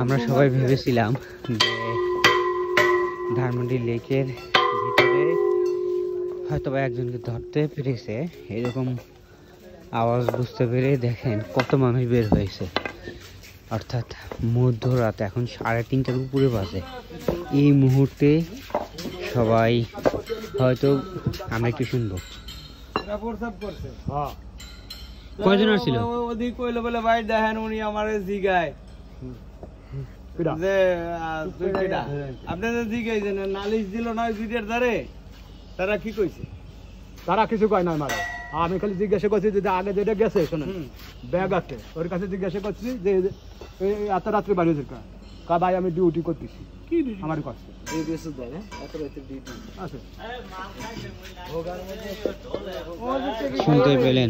আমরা সবাই ভেবেছিলাম যে ধানমন্ডি লেকের ভিতরে হয়তো একজনকে ধরতে পেরেছে, এরকম আওয়াজ বুঝতে পেরে দেখেন কত মানুষ বের হয়েছে। অর্থাৎ মধ্যরাত, এখন 3:30টার উপরে বাজে। এই মুহূর্তে সবাই হয়তো আমরা একটু শুনবো। কয়জন আসছিল? ওদিক কইলো বলে ভাই দেখেন উনি আমারে জিগায় যে আপনাদের জিগাইছেন নালিশ দিল না দুইটার ধারে, তারা কি কইছে? তারা কিছু কয় না মারে। আমি খালি জিজ্ঞাসা করছি যে আগে যেটা গেছে শোনেন ব্যাগ আছে, ওর কাছে জিজ্ঞাসা করছি যে এত রাত্রে বাড়ি হয়েছে কা ভাই আমি ডিউটি করতেছি। কি আমার কাছে শুনতে পেলেন?